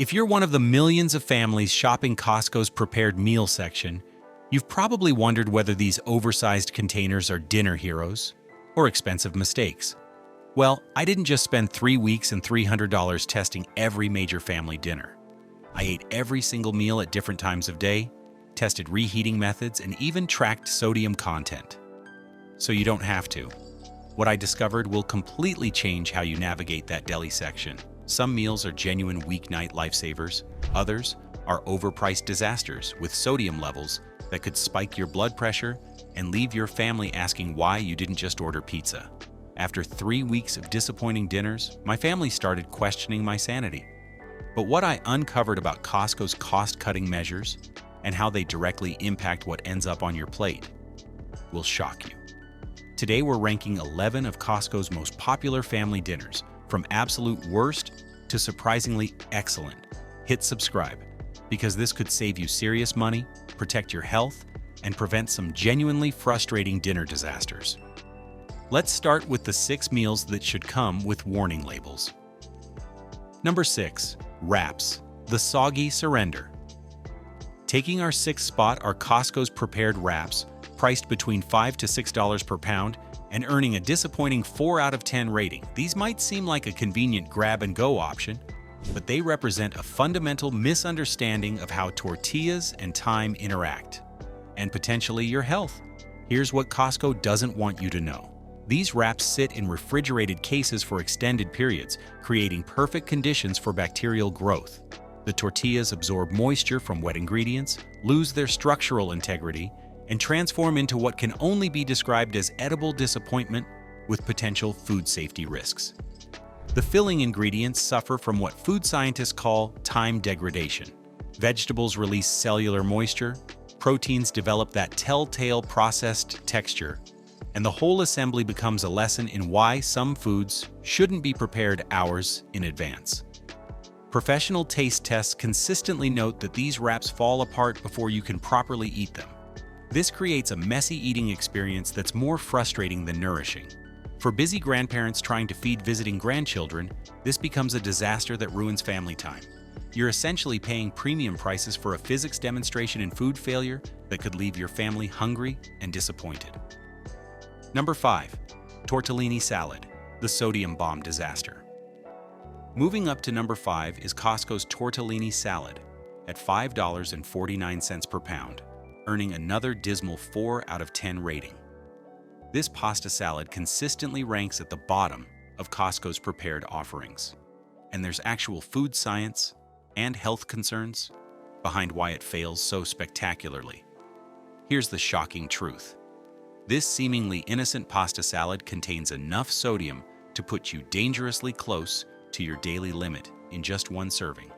If you're one of the millions of families shopping Costco's prepared meal section, you've probably wondered whether these oversized containers are dinner heroes or expensive mistakes. Well, I didn't just spend 3 weeks and $300 testing every major family dinner. I ate every single meal at different times of day, tested reheating methods, and even tracked sodium content. So you don't have to. What I discovered will completely change how you navigate that deli section. Some meals are genuine weeknight lifesavers. Others are overpriced disasters with sodium levels that could spike your blood pressure and leave your family asking why you didn't just order pizza. After 3 weeks of disappointing dinners, my family started questioning my sanity. But what I uncovered about Costco's cost-cutting measures and how they directly impact what ends up on your plate will shock you. Today we're ranking 11 of Costco's most popular family dinners, from absolute worst to surprisingly excellent. Hit subscribe, because this could save you serious money, protect your health, and prevent some genuinely frustrating dinner disasters. Let's start with the 6 meals that should come with warning labels. Number 6. Wraps. The Soggy Surrender. Taking our 6th spot are Costco's prepared wraps, priced between $5 to $6 per pound and earning a disappointing 4 out of 10 rating. These might seem like a convenient grab-and-go option, but they represent a fundamental misunderstanding of how tortillas and time interact, and potentially your health. Here's what Costco doesn't want you to know. These wraps sit in refrigerated cases for extended periods, creating perfect conditions for bacterial growth. The tortillas absorb moisture from wet ingredients, lose their structural integrity, and transform into what can only be described as edible disappointment with potential food safety risks. The filling ingredients suffer from what food scientists call time degradation. Vegetables release cellular moisture, proteins develop that telltale processed texture, and the whole assembly becomes a lesson in why some foods shouldn't be prepared hours in advance. Professional taste tests consistently note that these wraps fall apart before you can properly eat them. This creates a messy eating experience that's more frustrating than nourishing. For busy grandparents trying to feed visiting grandchildren, this becomes a disaster that ruins family time. You're essentially paying premium prices for a physics demonstration in food failure that could leave your family hungry and disappointed. Number 5. Tortellini Salad. The Sodium Bomb Disaster. Moving up to number 5 is Costco's Tortellini Salad at $5.49 per pound, earning another dismal 4 out of 10 rating. This pasta salad consistently ranks at the bottom of Costco's prepared offerings, and there's actual food science and health concerns behind why it fails so spectacularly. Here's the shocking truth. This seemingly innocent pasta salad contains enough sodium to put you dangerously close to your daily limit in just one serving.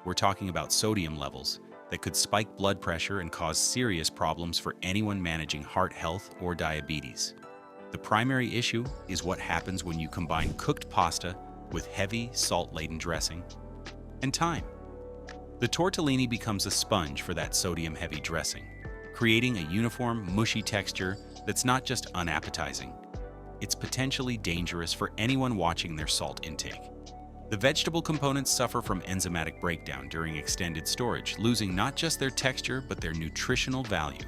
We're talking about sodium levels that could spike blood pressure and cause serious problems for anyone managing heart health or diabetes. The primary issue is what happens when you combine cooked pasta with heavy, salt-laden dressing and thyme. The tortellini becomes a sponge for that sodium-heavy dressing, creating a uniform, mushy texture that's not just unappetizing. It's potentially dangerous for anyone watching their salt intake. The vegetable components suffer from enzymatic breakdown during extended storage, losing not just their texture but their nutritional value.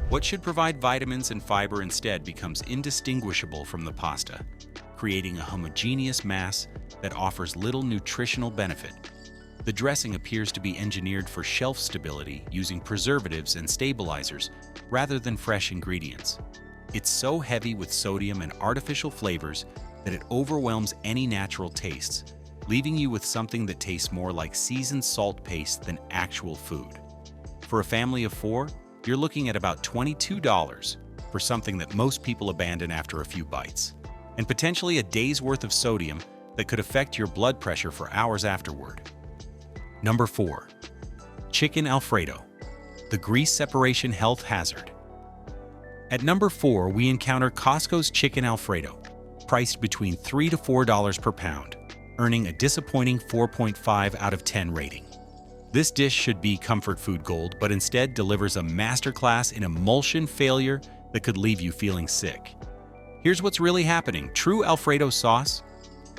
What should provide vitamins and fiber instead becomes indistinguishable from the pasta, creating a homogeneous mass that offers little nutritional benefit. The dressing appears to be engineered for shelf stability using preservatives and stabilizers rather than fresh ingredients. It's so heavy with sodium and artificial flavors that it overwhelms any natural tastes, leaving you with something that tastes more like seasoned salt paste than actual food. For a family of 4, you're looking at about $22 for something that most people abandon after a few bites, and potentially a day's worth of sodium that could affect your blood pressure for hours afterward. Number 4. Chicken Alfredo. The grease separation health hazard. At number 4, we encounter Costco's Chicken Alfredo, priced between $3 to $4 per pound, earning a disappointing 4.5 out of 10 rating. This dish should be comfort food gold, but instead delivers a masterclass in emulsion failure that could leave you feeling sick. Here's what's really happening. True Alfredo sauce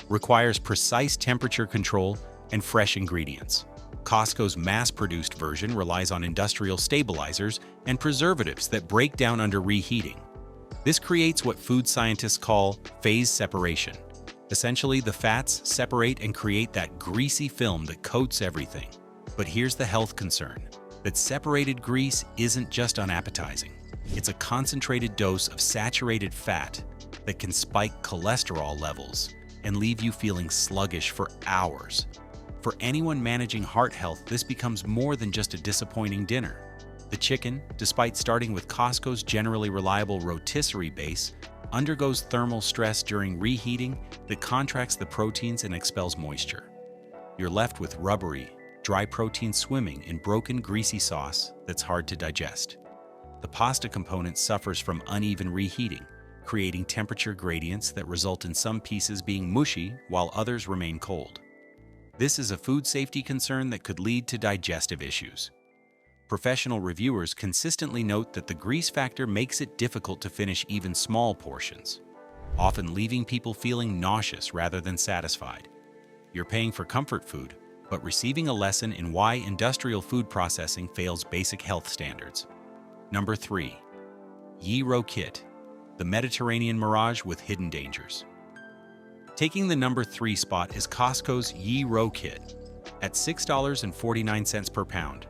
requires precise temperature control and fresh ingredients. Costco's mass-produced version relies on industrial stabilizers and preservatives that break down under reheating. This creates what food scientists call phase separation. Essentially, the fats separate and create that greasy film that coats everything. But here's the health concern: that separated grease isn't just unappetizing. It's a concentrated dose of saturated fat that can spike cholesterol levels and leave you feeling sluggish for hours. For anyone managing heart health, this becomes more than just a disappointing dinner. The chicken, despite starting with Costco's generally reliable rotisserie base, undergoes thermal stress during reheating that contracts the proteins and expels moisture. You're left with rubbery, dry protein swimming in broken, greasy sauce that's hard to digest. The pasta component suffers from uneven reheating, creating temperature gradients that result in some pieces being mushy while others remain cold. This is a food safety concern that could lead to digestive issues. Professional reviewers consistently note that the grease factor makes it difficult to finish even small portions, often leaving people feeling nauseous rather than satisfied. You're paying for comfort food, but receiving a lesson in why industrial food processing fails basic health standards. Number 3. Gyro Kit, the Mediterranean mirage with hidden dangers. Taking the number 3 spot is Costco's Gyro Kit at $6.49 per pound,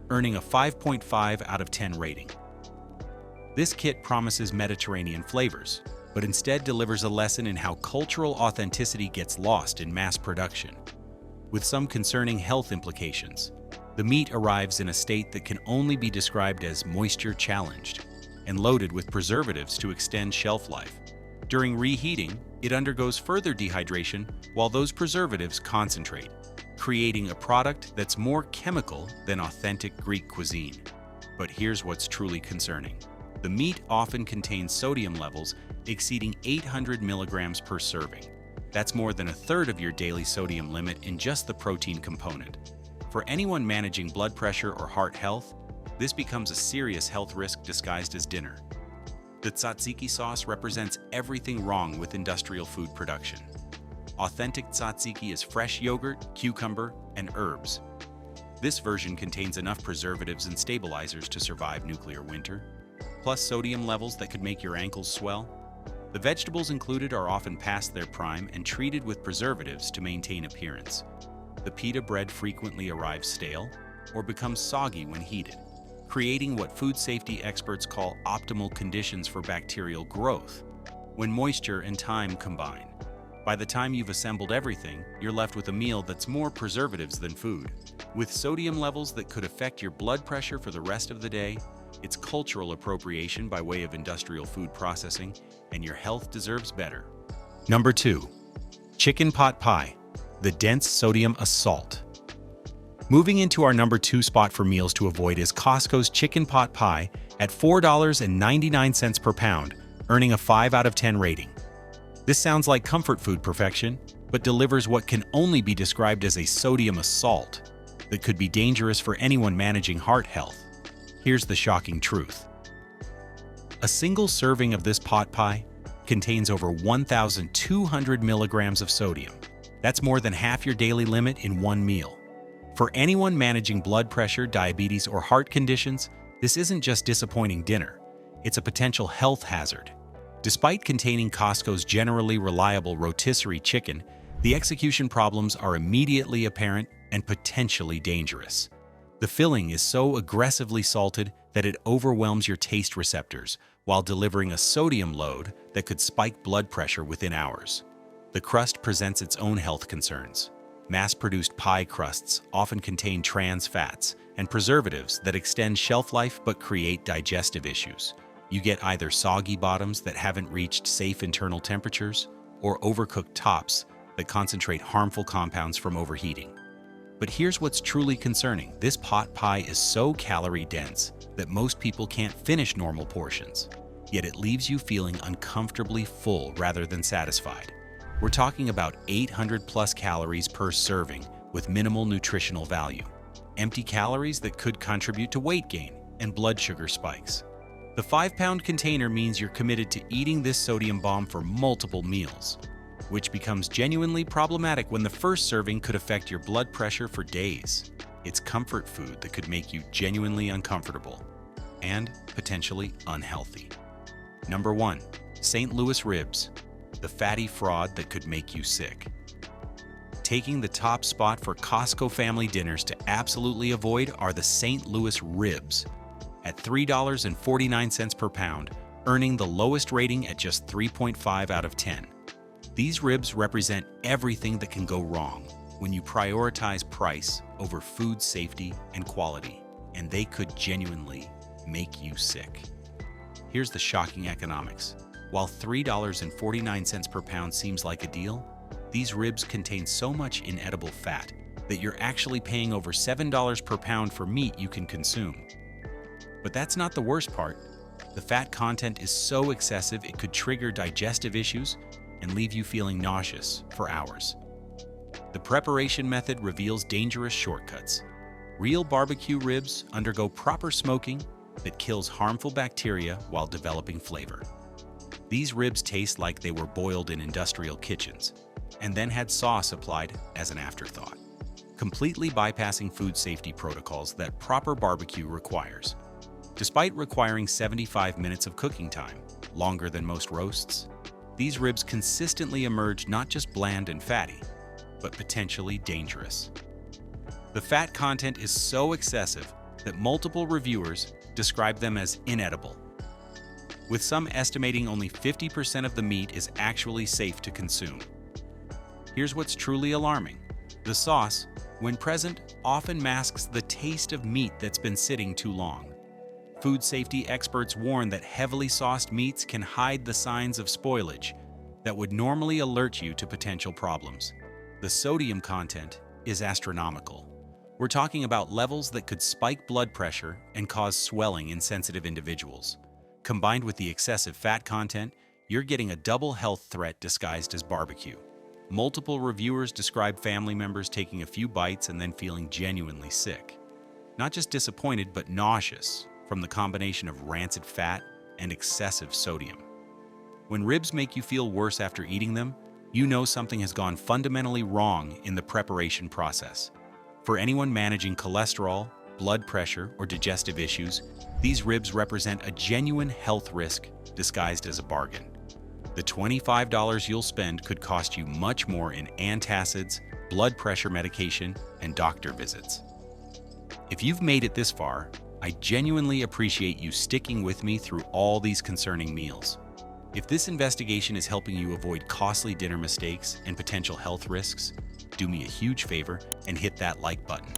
earning a 5.5 out of 10 rating. This kit promises Mediterranean flavors, but instead delivers a lesson in how cultural authenticity gets lost in mass production. With some concerning health implications, the meat arrives in a state that can only be described as moisture-challenged and loaded with preservatives to extend shelf life. During reheating, it undergoes further dehydration while those preservatives concentrate, creating a product that's more chemical than authentic Greek cuisine. But here's what's truly concerning. The meat often contains sodium levels exceeding 800 milligrams per serving. That's more than a third of your daily sodium limit in just the protein component. For anyone managing blood pressure or heart health, this becomes a serious health risk disguised as dinner. The tzatziki sauce represents everything wrong with industrial food production. Authentic tzatziki is fresh yogurt, cucumber, and herbs. This version contains enough preservatives and stabilizers to survive nuclear winter, plus sodium levels that could make your ankles swell. The vegetables included are often past their prime and treated with preservatives to maintain appearance. The pita bread frequently arrives stale or becomes soggy when heated, creating what food safety experts call optimal conditions for bacterial growth, when moisture and time combine. By the time you've assembled everything, you're left with a meal that's more preservatives than food. With sodium levels that could affect your blood pressure for the rest of the day, it's cultural appropriation by way of industrial food processing, and your health deserves better. Number 2. Chicken pot pie, the dense sodium assault. Moving into our number 2 spot for meals to avoid is Costco's chicken pot pie at $4.99 per pound, earning a 5 out of 10 rating. This sounds like comfort food perfection, but delivers what can only be described as a sodium assault that could be dangerous for anyone managing heart health. Here's the shocking truth. A single serving of this pot pie contains over 1,200 milligrams of sodium. That's more than half your daily limit in one meal. For anyone managing blood pressure, diabetes, or heart conditions, this isn't just disappointing dinner. It's a potential health hazard. Despite containing Costco's generally reliable rotisserie chicken, the execution problems are immediately apparent and potentially dangerous. The filling is so aggressively salted that it overwhelms your taste receptors while delivering a sodium load that could spike blood pressure within hours. The crust presents its own health concerns. Mass-produced pie crusts often contain trans fats and preservatives that extend shelf life but create digestive issues. You get either soggy bottoms that haven't reached safe internal temperatures or overcooked tops that concentrate harmful compounds from overheating. But here's what's truly concerning. This pot pie is so calorie-dense that most people can't finish normal portions, yet it leaves you feeling uncomfortably full rather than satisfied. We're talking about 800 plus calories per serving with minimal nutritional value. Empty calories that could contribute to weight gain and blood sugar spikes. The 5-pound container means you're committed to eating this sodium bomb for multiple meals. which becomes genuinely problematic when the first serving could affect your blood pressure for days. It's comfort food that could make you genuinely uncomfortable and potentially unhealthy. Number 1. St. Louis ribs, the fatty fraud that could make you sick. Taking the top spot for Costco family dinners to absolutely avoid are the St. Louis ribs, at $3.49 per pound, earning the lowest rating at just 3.5 out of 10. These ribs represent everything that can go wrong when you prioritize price over food safety and quality, and they could genuinely make you sick. Here's the shocking economics. While $3.49 per pound seems like a deal, these ribs contain so much inedible fat that you're actually paying over $7 per pound for meat you can consume. But that's not the worst part. The fat content is so excessive it could trigger digestive issues and leave you feeling nauseous for hours. The preparation method reveals dangerous shortcuts. Real barbecue ribs undergo proper smoking that kills harmful bacteria while developing flavor. These ribs taste like they were boiled in industrial kitchens and then had sauce applied as an afterthought, completely bypassing food safety protocols that proper barbecue requires. Despite requiring 75 minutes of cooking time, longer than most roasts, these ribs consistently emerge not just bland and fatty, but potentially dangerous. The fat content is so excessive that multiple reviewers describe them as inedible, with some estimating only 50% of the meat is actually safe to consume. Here's what's truly alarming. The sauce, when present, often masks the taste of meat that's been sitting too long. Food safety experts warn that heavily sauced meats can hide the signs of spoilage that would normally alert you to potential problems. The sodium content is astronomical. We're talking about levels that could spike blood pressure and cause swelling in sensitive individuals. Combined with the excessive fat content, you're getting a double health threat disguised as barbecue. Multiple reviewers describe family members taking a few bites and then feeling genuinely sick. Not just disappointed, but nauseous from the combination of rancid fat and excessive sodium. When ribs make you feel worse after eating them, you know something has gone fundamentally wrong in the preparation process. For anyone managing cholesterol, blood pressure, or digestive issues, these ribs represent a genuine health risk disguised as a bargain. The $25 you'll spend could cost you much more in antacids, blood pressure medication, and doctor visits. If you've made it this far, I genuinely appreciate you sticking with me through all these concerning meals. If this investigation is helping you avoid costly dinner mistakes and potential health risks, do me a huge favor and hit that like button.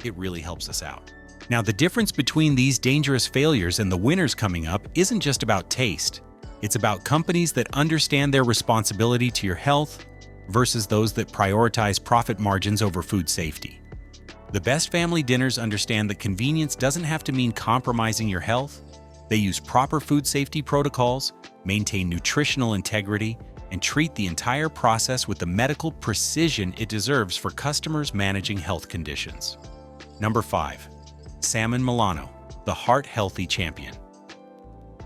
It really helps us out. Now, the difference between these dangerous failures and the winners coming up isn't just about taste. It's about companies that understand their responsibility to your health versus those that prioritize profit margins over food safety. The best family dinners understand that convenience doesn't have to mean compromising your health. They use proper food safety protocols, maintain nutritional integrity, and treat the entire process with the medical precision it deserves for customers managing health conditions. Number 5. Salmon Milano, the heart-healthy champion.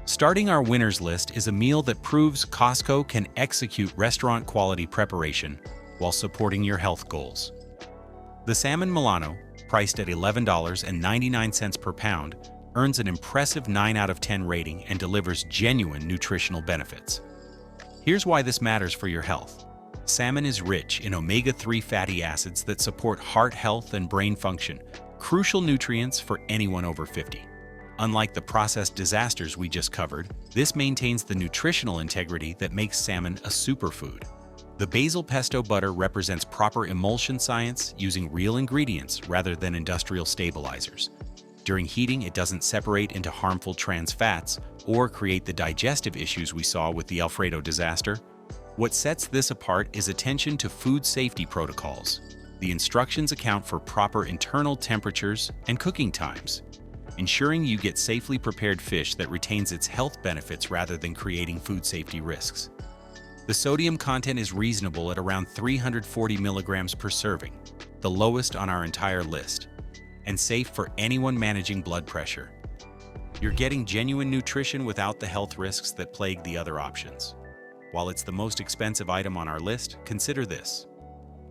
Starting our winners list is a meal that proves Costco can execute restaurant-quality preparation while supporting your health goals. The Salmon Milano, priced at $11.99 per pound, earns an impressive 9 out of 10 rating and delivers genuine nutritional benefits. Here's why this matters for your health. Salmon is rich in omega-3 fatty acids that support heart health and brain function, crucial nutrients for anyone over 50. Unlike the processed disasters we just covered, this maintains the nutritional integrity that makes salmon a superfood. The basil pesto butter represents proper emulsion science using real ingredients rather than industrial stabilizers. During heating, it doesn't separate into harmful trans fats or create the digestive issues we saw with the Alfredo disaster. What sets this apart is attention to food safety protocols. The instructions account for proper internal temperatures and cooking times, ensuring you get safely prepared fish that retains its health benefits rather than creating food safety risks. The sodium content is reasonable at around 340 milligrams per serving, the lowest on our entire list, and safe for anyone managing blood pressure. You're getting genuine nutrition without the health risks that plague the other options. While it's the most expensive item on our list, consider this.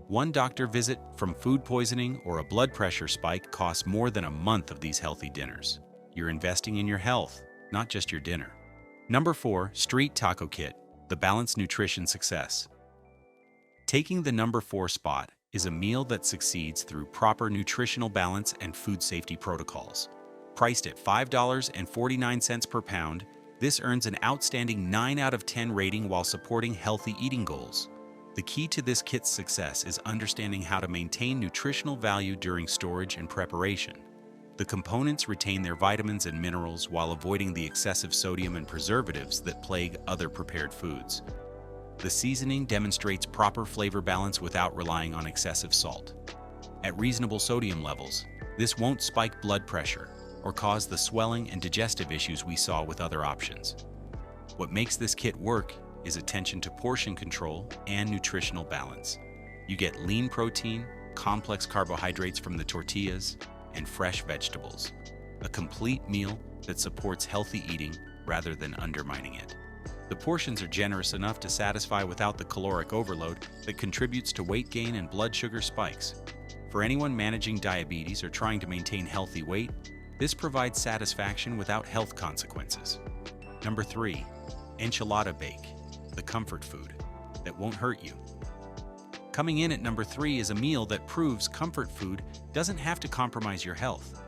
One doctor visit from food poisoning or a blood pressure spike costs more than a month of these healthy dinners. You're investing in your health, not just your dinner. Number 4, Street Taco Kit, the balanced nutrition success. Taking the number 4 spot is a meal that succeeds through proper nutritional balance and food safety protocols. Priced at $5.49 per pound, this earns an outstanding 9 out of 10 rating while supporting healthy eating goals. The key to this kit's success is understanding how to maintain nutritional value during storage and preparation. The components retain their vitamins and minerals while avoiding the excessive sodium and preservatives that plague other prepared foods. The seasoning demonstrates proper flavor balance without relying on excessive salt. At reasonable sodium levels, this won't spike blood pressure or cause the swelling and digestive issues we saw with other options. What makes this kit work is attention to portion control and nutritional balance. You get lean protein, complex carbohydrates from the tortillas, and fresh vegetables. A complete meal that supports healthy eating rather than undermining it. The portions are generous enough to satisfy without the caloric overload that contributes to weight gain and blood sugar spikes. For anyone managing diabetes or trying to maintain healthy weight, this provides satisfaction without health consequences. Number 3, Enchilada Bake, the comfort food that won't hurt you. Coming in at number 3 is a meal that proves comfort food doesn't have to compromise your health.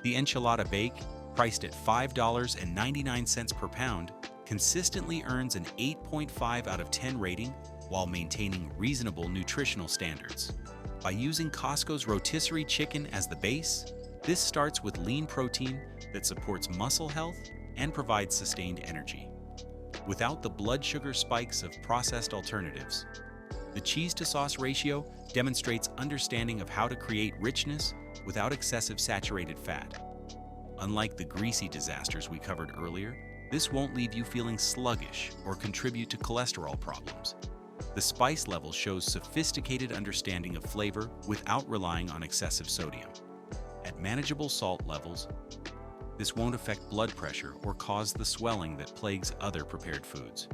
The Enchilada Bake, priced at $5.99 per pound, consistently earns an 8.5 out of 10 rating while maintaining reasonable nutritional standards. By using Costco's rotisserie chicken as the base, this starts with lean protein that supports muscle health and provides sustained energy. Without the blood sugar spikes of processed alternatives, the cheese-to-sauce ratio demonstrates understanding of how to create richness without excessive saturated fat. Unlike the greasy disasters we covered earlier, this won't leave you feeling sluggish or contribute to cholesterol problems. The spice level shows sophisticated understanding of flavor without relying on excessive sodium. At manageable salt levels, this won't affect blood pressure or cause the swelling that plagues other prepared foods.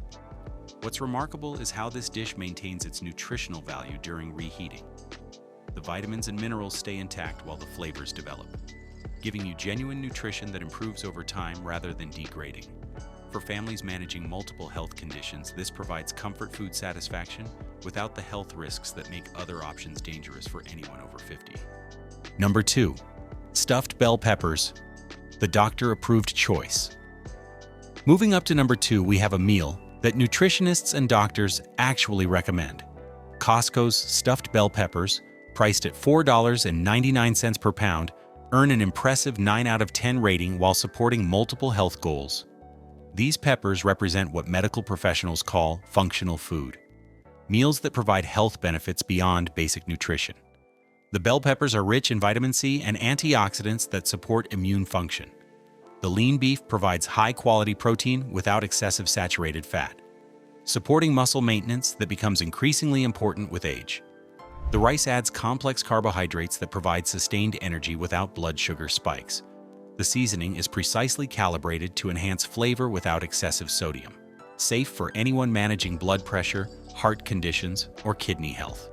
What's remarkable is how this dish maintains its nutritional value during reheating. The vitamins and minerals stay intact while the flavors develop, giving you genuine nutrition that improves over time rather than degrading. For families managing multiple health conditions, this provides comfort food satisfaction without the health risks that make other options dangerous for anyone over 50. Number 2, Stuffed bell peppers, the doctor-approved choice. Moving up to number 2, we have a meal that nutritionists and doctors actually recommend. Costco's stuffed bell peppers, priced at $4.99 per pound, earn an impressive 9 out of 10 rating while supporting multiple health goals. These peppers represent what medical professionals call functional food, meals that provide health benefits beyond basic nutrition. The bell peppers are rich in vitamin C and antioxidants that support immune function. The lean beef provides high-quality protein without excessive saturated fat, supporting muscle maintenance that becomes increasingly important with age. The rice adds complex carbohydrates that provide sustained energy without blood sugar spikes. The seasoning is precisely calibrated to enhance flavor without excessive sodium, safe for anyone managing blood pressure, heart conditions, or kidney health.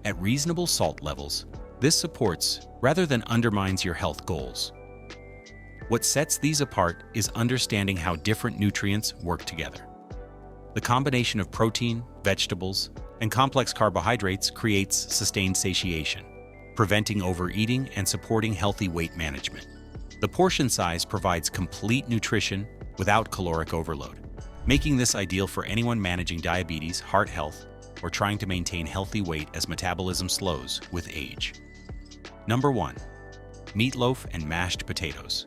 At reasonable salt levels, this supports rather than undermines your health goals. What sets these apart is understanding how different nutrients work together. The combination of protein, vegetables, and complex carbohydrates creates sustained satiation, preventing overeating and supporting healthy weight management. The portion size provides complete nutrition without caloric overload, making this ideal for anyone managing diabetes, heart health, or trying to maintain healthy weight as metabolism slows with age. Number 1, meatloaf and mashed potatoes,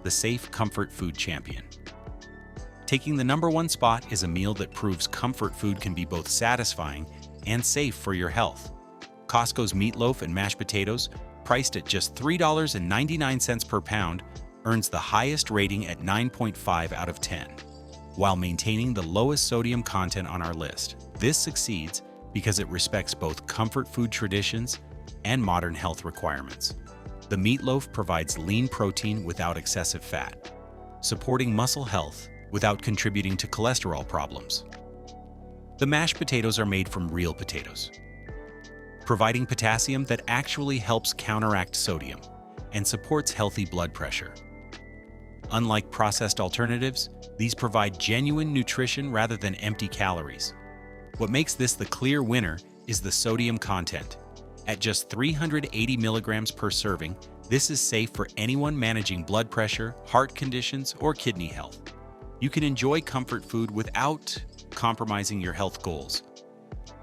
the safe comfort food champion. Taking the number 1 spot is a meal that proves comfort food can be both satisfying and safe for your health. Costco's meatloaf and mashed potatoes, priced at just $3.99 per pound, earns the highest rating at 9.5 out of 10, while maintaining the lowest sodium content on our list. This succeeds because it respects both comfort food traditions and modern health requirements. The meatloaf provides lean protein without excessive fat, supporting muscle health without contributing to cholesterol problems. The mashed potatoes are made from real potatoes, providing potassium that actually helps counteract sodium and supports healthy blood pressure. Unlike processed alternatives, these provide genuine nutrition rather than empty calories. What makes this the clear winner is the sodium content. At just 380 milligrams per serving, this is safe for anyone managing blood pressure, heart conditions, or kidney health. You can enjoy comfort food without compromising your health goals.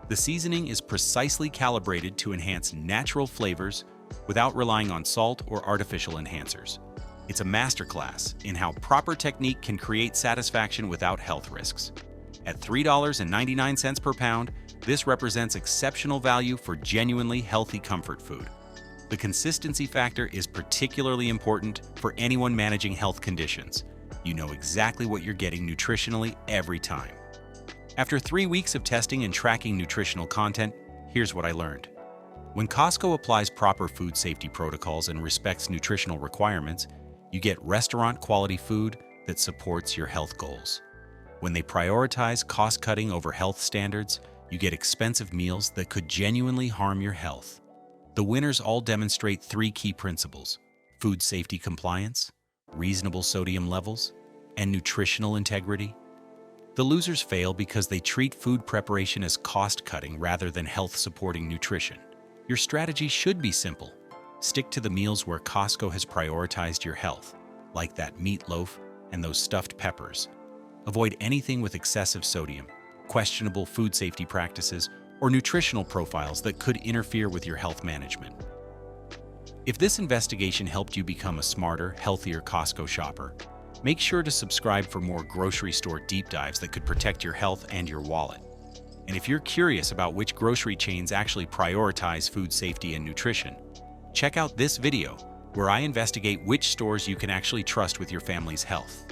The seasoning is precisely calibrated to enhance natural flavors without relying on salt or artificial enhancers. It's a masterclass in how proper technique can create satisfaction without health risks. At $3.99 per pound, this represents exceptional value for genuinely healthy comfort food. The consistency factor is particularly important for anyone managing health conditions. You know exactly what you're getting nutritionally every time. After 3 weeks of testing and tracking nutritional content, here's what I learned. When Costco applies proper food safety protocols and respects nutritional requirements, you get restaurant-quality food that supports your health goals. When they prioritize cost-cutting over health standards, you get expensive meals that could genuinely harm your health. The winners all demonstrate 3 key principles: food safety compliance, reasonable sodium levels, and nutritional integrity. The losers fail because they treat food preparation as cost-cutting rather than health-supporting nutrition. Your strategy should be simple. Stick to the meals where Costco has prioritized your health, like that meatloaf and those stuffed peppers. Avoid anything with excessive sodium, questionable food safety practices, or nutritional profiles that could interfere with your health management. If this investigation helped you become a smarter, healthier Costco shopper, make sure to subscribe for more grocery store deep dives that could protect your health and your wallet. And if you're curious about which grocery chains actually prioritize food safety and nutrition, check out this video where I investigate which stores you can actually trust with your family's health.